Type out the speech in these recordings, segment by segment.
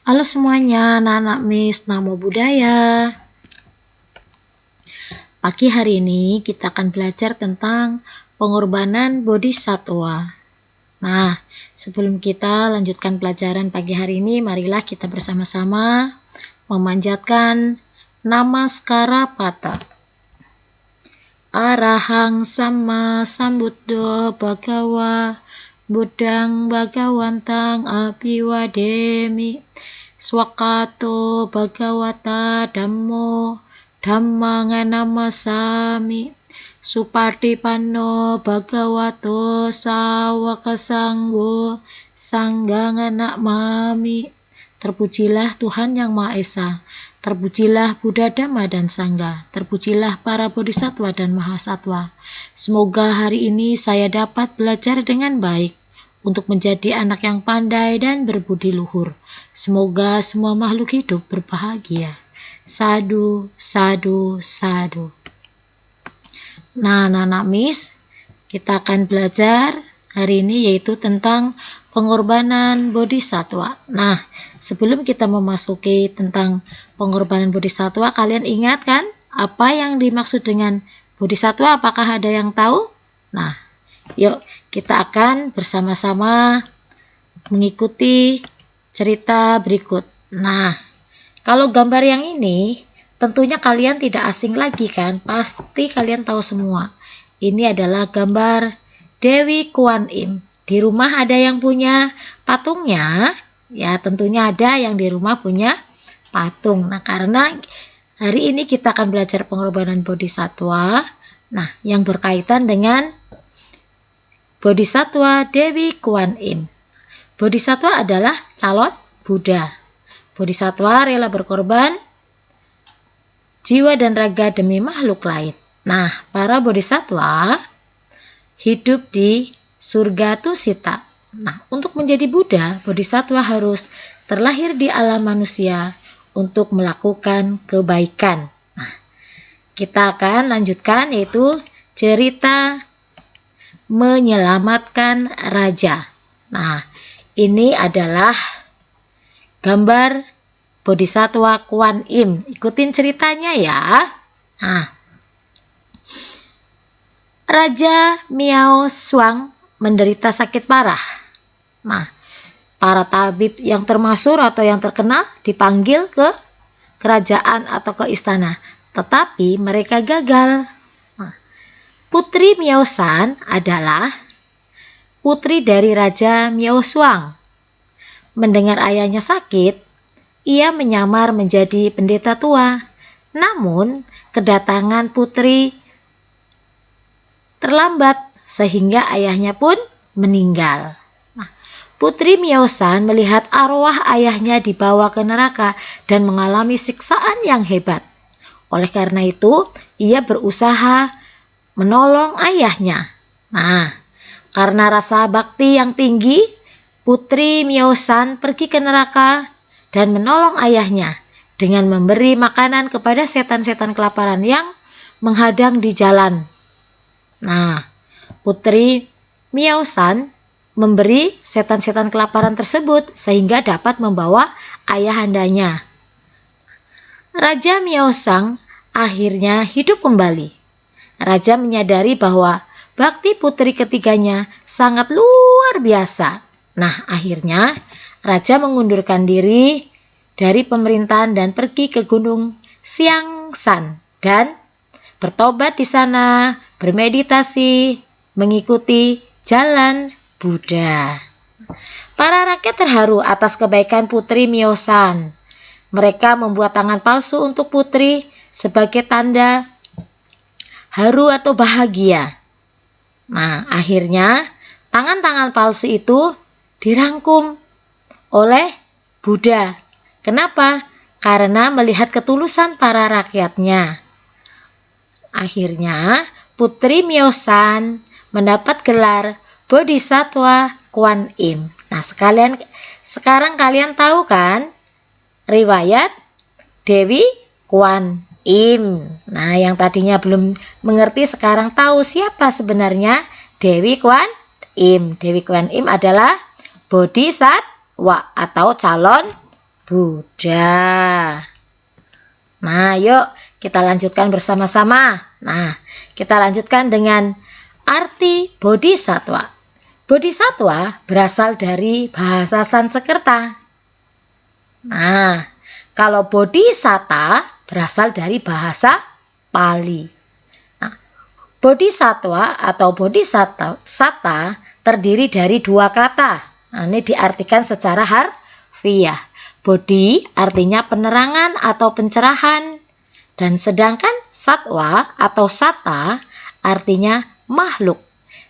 Halo semuanya, anak-anak Miss Namo Buddhaya. Pagi hari ini kita akan belajar tentang pengorbanan bodhisattva. Nah, sebelum kita lanjutkan pelajaran pagi hari ini, marilah kita bersama-sama memanjatkan Namaskara Pata. Arahang Sama Sambuddho Bhagawa Buddhang Bhagawantang Abhiwademi Swakato Bhagawata Dhammo Dhammang Namasami Supartipanno Bhagavato Sawaka Sanggo Sanggang Namami. Terpujilah Tuhan Yang Maha Esa, terpujilah Buddha, Dhamma, dan Sangha, terpujilah para bodhisattva dan mahasatwa. Semoga hari ini saya dapat belajar dengan baik untuk menjadi anak yang pandai dan berbudi luhur. Semoga semua makhluk hidup berbahagia. Sadu, sadu, sadu. Nah, anak-anak Miss, kita akan belajar hari ini yaitu tentang pengorbanan bodhisattva. Nah, sebelum kita memasuki tentang pengorbanan bodhisattva, kalian ingat kan apa yang dimaksud dengan bodhisattva? Apakah ada yang tahu? Nah, yuk kita akan bersama-sama mengikuti cerita berikut. Nah, kalau gambar yang ini tentunya kalian tidak asing lagi kan? Pasti kalian tahu semua. Ini adalah gambar Dewi Kuan Im. Di rumah ada yang punya patungnya? Ya, tentunya ada yang di rumah punya patung. Nah, karena hari ini kita akan belajar pengorbanan bodhisattva. Nah, yang berkaitan dengan bodhisattva Dewi Kuan Im. Bodhisattva adalah calon Buddha. Bodhisattva rela berkorban jiwa dan raga demi makhluk lain. Nah, para bodhisattva hidup di surga Tusita. Nah, untuk menjadi Buddha, bodhisattva harus terlahir di alam manusia untuk melakukan kebaikan. Nah, kita akan lanjutkan yaitu cerita menyelamatkan raja. Nah, ini adalah gambar bodhisattva Kuan Im. Ikutin ceritanya ya. Nah, Raja Miao Shuang menderita sakit parah. Nah, para tabib yang termasyhur atau yang terkenal dipanggil ke kerajaan atau ke istana, tetapi mereka gagal. Nah, Putri Miao Shan adalah putri dari Raja Miao Shuang. Mendengar ayahnya sakit, ia menyamar menjadi pendeta tua. Namun, kedatangan putri terlambat sehingga ayahnya pun meninggal. Nah, Putri Miao Shan melihat arwah ayahnya dibawa ke neraka dan mengalami siksaan yang hebat. Oleh karena itu, ia berusaha menolong ayahnya. Nah, karena rasa bakti yang tinggi, Putri Miao Shan pergi ke neraka dan menolong ayahnya dengan memberi makanan kepada setan-setan kelaparan yang menghadang di jalan. Nah, Putri Miao Shan memberi setan-setan kelaparan tersebut sehingga dapat membawa ayahandanya. Raja Miao Shan akhirnya hidup kembali. Raja menyadari bahwa bakti putri ketiganya sangat luar biasa. Nah, akhirnya Raja mengundurkan diri dari pemerintahan dan pergi ke Gunung Xiangshan dan bertobat di sana, bermeditasi, mengikuti jalan Buddha. Para rakyat terharu atas kebaikan Putri Miao Shan. Mereka membuat tangan palsu untuk putri sebagai tanda haru atau bahagia. Nah, akhirnya tangan-tangan palsu itu dirangkum oleh Buddha. Kenapa? Karena melihat ketulusan para rakyatnya. Akhirnya, Putri Miao Shan mendapat gelar Bodhisattva Kuan Im. Nah, sekarang kalian tahu kan riwayat Dewi Kuan Im. Nah, yang tadinya belum mengerti sekarang tahu siapa sebenarnya Dewi Kuan Im. Dewi Kuan Im adalah bodhisattwa atau calon Buddha. Nah, yuk kita lanjutkan bersama-sama. Nah, kita lanjutkan dengan arti bodhisattva. Bodhisattva berasal dari bahasa Sanskerta. Nah, kalau bodhisatta berasal dari bahasa Pali. Nah, bodhisattva atau bodhisatta terdiri dari dua kata. Nah, ini diartikan secara harfiah. Bodhi artinya penerangan atau pencerahan, dan sedangkan satwa atau satta artinya makhluk.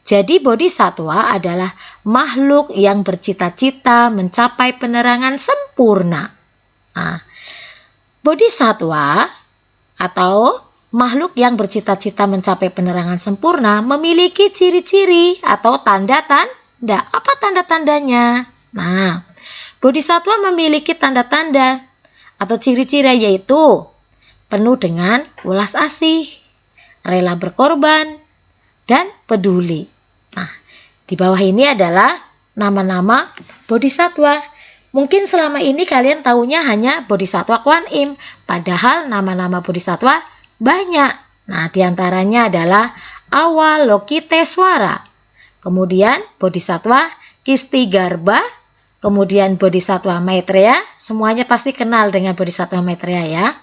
Jadi bodhisattva adalah makhluk yang bercita-cita mencapai penerangan sempurna. Nah, bodhisattva atau makhluk yang bercita-cita mencapai penerangan sempurna memiliki ciri-ciri atau tanda-tanda. Apa tanda-tandanya? Nah, bodhisattva memiliki tanda-tanda atau ciri-ciri yaitu penuh dengan welas asih, rela berkorban, dan peduli. Nah, di bawah ini adalah nama-nama bodhisattva. Mungkin selama ini kalian taunya hanya bodhisattva Kuan Im, padahal nama-nama bodhisattva banyak. Nah, diantaranya adalah Avalokitesvara, kemudian bodhisattva Kistigarbha, kemudian bodhisattva Maitreya. Semuanya pasti kenal dengan bodhisattva Maitreya ya.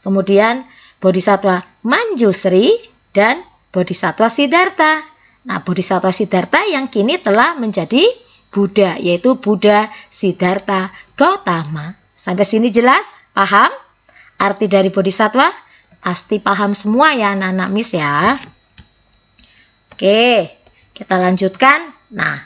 Kemudian bodhisattva Manjusri dan bodhisattva Siddhartha. Nah, bodhisattva Siddhartha yang kini telah menjadi Buddha, yaitu Buddha Siddhartha Gautama. Sampai sini jelas? Paham? Arti dari bodhisattva? Pasti paham semua ya anak-anak Miss ya. Oke, kita lanjutkan. Nah,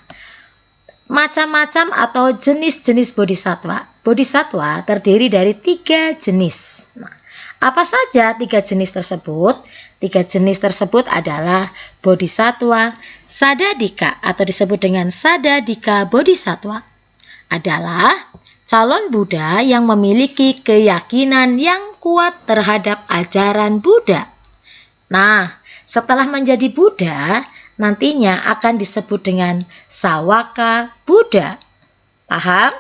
macam-macam atau jenis-jenis bodhisattva. Bodhisattva terdiri dari 3 jenis. Nah, apa saja 3 jenis tersebut? 3 jenis tersebut adalah bodhisattva Saddadika atau disebut dengan Saddadika bodhisattva. Adalah calon Buddha yang memiliki keyakinan yang kuat terhadap ajaran Buddha. Nah, setelah menjadi Buddha, nantinya akan disebut dengan Sawaka Buddha. Paham?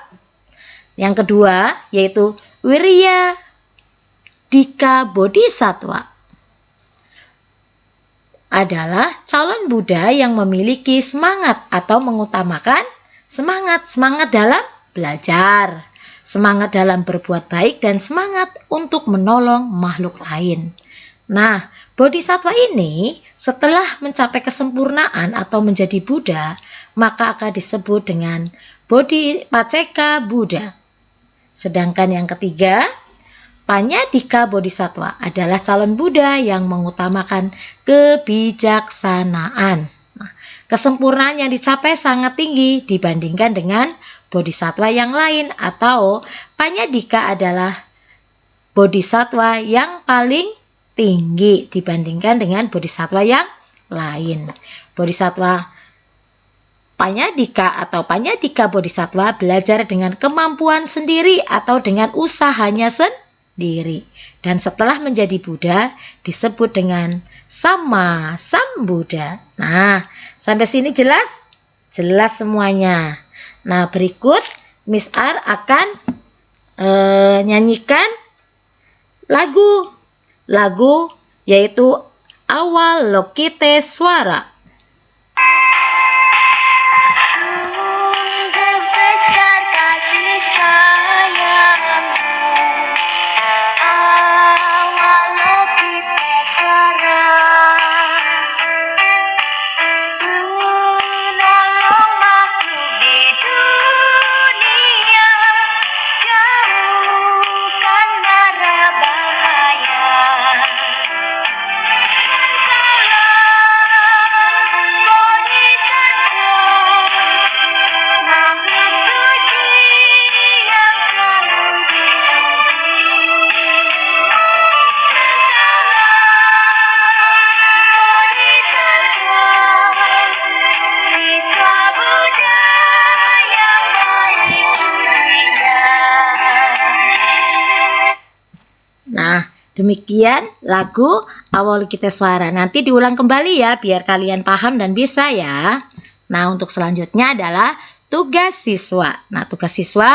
Yang kedua yaitu Wirya Dika bodhisattva. Adalah calon Buddha yang memiliki semangat atau mengutamakan semangat dalam belajar, semangat dalam berbuat baik, dan semangat untuk menolong makhluk lain. Nah, bodhisattva ini setelah mencapai kesempurnaan atau menjadi Buddha, maka akan disebut dengan Bodhipaceka Buddha. Sedangkan yang ketiga, Panyadika bodhisattva adalah calon Buddha yang mengutamakan kebijaksanaan. Nah, kesempurnaan yang dicapai sangat tinggi dibandingkan dengan bodhisattva yang lain, atau Panyadika adalah bodhisattva yang paling tinggi dibandingkan dengan bodhisattva yang lain. Bodhisattva Panyadika atau Panyadika bodhisattva belajar dengan kemampuan sendiri atau dengan usahanya sendiri. Dan setelah menjadi Buddha disebut dengan Sama Sambuddha. Nah, sampai sini jelas? Jelas semuanya. Nah, berikut Miss R akan nyanyikan lagu yaitu Avalokitesvara. Demikian lagu Avalokitesvara. Nanti diulang kembali ya biar kalian paham dan bisa ya. Nah, untuk selanjutnya adalah tugas siswa. Nah, tugas siswa